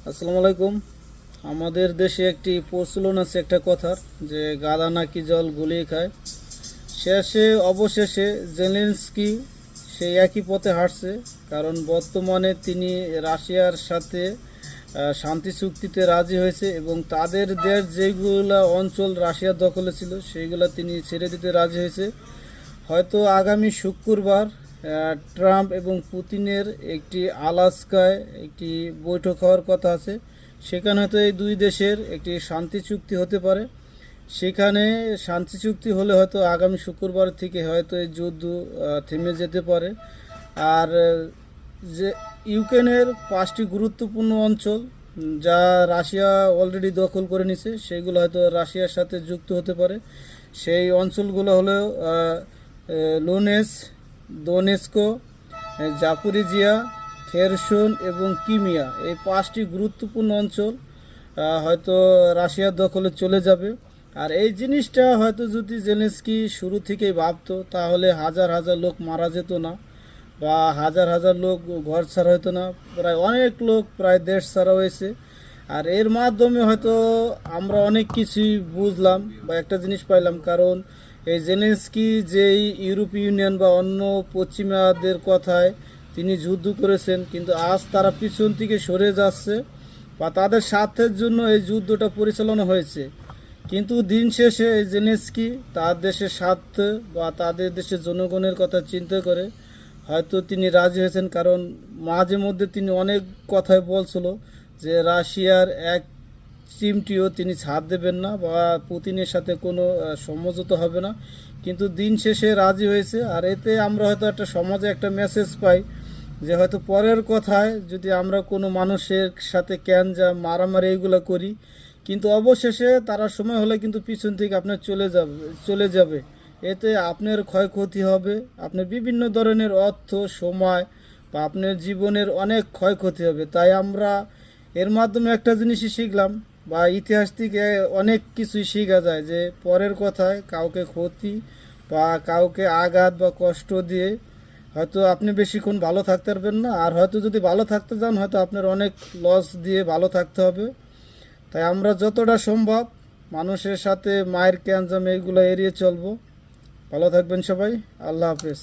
আসসালামু আলাইকুম। আমাদের দেশে একটি প্রচলন আছে একটা কথার, যে গাধা নাকি জল গলিয়ে খায়। অবশেষে জেলেনস্কি সেই একই পথে হাঁটছে। কারণ বর্তমানে তিনি রাশিয়ার সাথে শান্তি চুক্তিতে রাজি হয়েছে এবং তাদের দেশ যেগুলো অঞ্চল রাশিয়ার দখলে ছিল সেইগুলো তিনি ছেড়ে দিতে রাজি হয়েছে। হয়তো আগামী শুক্রবার ট্রাম্প এবং পুতিনের একটি আলাস্কায় একটি বৈঠক হওয়ার কথা আছে। সেখানে হয়তো এই দুই দেশের একটি শান্তি চুক্তি হতে পারে। সেখানে শান্তি চুক্তি হলে হয়তো আগামী শুক্রবার থেকে হয়তো এই যুদ্ধ থেমে যেতে পারে। আর যে ইউক্রেনের 5টি গুরুত্বপূর্ণ অঞ্চল যা রাশিয়া অলরেডি দখল করে নিছে, সেগুলো হয়তো রাশিয়ার সাথে যুক্ত হতে পারে। সেই অঞ্চলগুলো হলো লোনেস, দোনেস্কো, জাপুরিজিয়া, খেরসন এবং কিমিয়া। এই 5টি গুরুত্বপূর্ণ অঞ্চল হয়তো রাশিয়ার দখলে চলে যাবে। আর এই জিনিসটা হয়তো যদি জেলেনস্কি শুরু থেকেই ভাবতো, তাহলে হাজার হাজার লোক মারা যেত না, বা হাজার হাজার লোক ঘর ছাড়া হতো না। প্রায় অনেক লোক প্রায় দেশ ছাড়া হয়েছে। আর এর মাধ্যমে হয়তো আমরা অনেক কিছুই বুঝলাম বা একটা জিনিস পাইলাম। কারণ এই জেলেনস্কি যেই ইউরোপীয় ইউনিয়ন বা অন্য পশ্চিমাদের কথায় তিনি যুদ্ধ করেছেন, কিন্তু আজ তারা পিছন থেকে সরে যাচ্ছে বা তাদের স্বার্থের জন্য এই যুদ্ধটা পরিচালনা হয়েছে। কিন্তু দিন শেষে এই জেলেনস্কি তার দেশের স্বার্থ বা তাদের দেশের জনগণের কথা চিন্তা করে হয়তো তিনি রাজি হয়েছেন। কারণ মাঝে মধ্যে তিনি অনেক কথাই বলছিল যে রাশিয়ার এক চিমটিও তিনি ছাড় দেবেন না বা পুতিনের সাথে কোনো সমঝোতা হবে না। কিন্তু দিন শেষে রাজি হয়েছে। আর এতে আমরা হয়তো একটা সমাজে একটা মেসেজ পাই যে হয়তো পরের কথায় যদি আমরা কোনো মানুষের সাথে মারামারি এইগুলো করি, কিন্তু অবশেষে তারা সময় হলে কিন্তু পিছন থেকে আপনার চলে যাবে। এতে আপনার ক্ষয়ক্ষতি হবে, আপনার বিভিন্ন ধরনের অর্থ, সময় বা আপনার জীবনের অনেক ক্ষয়ক্ষতি হবে। তাই আমরা এর মাধ্যমে একটা জিনিসই শিখলাম, বা ইতিহাস থেকে অনেক কিছুই শেখা যায়, যে পরের কথায় কাউকে ক্ষতি বা কাউকে আঘাত বা কষ্ট দিয়ে হয়তো আপনি বেশিক্ষণ ভালো থাকতে পারবেন না। আর হয়তো যদি ভালো থাকতে যান, হয়তো আপনার অনেক লস দিয়ে ভালো থাকতে হবে। তাই আমরা যতটা সম্ভব মানুষের সাথে মায়ের ক্যানজাম এইগুলো এড়িয়ে চলবো। ভালো থাকবেন সবাই। আল্লাহ হাফেজ।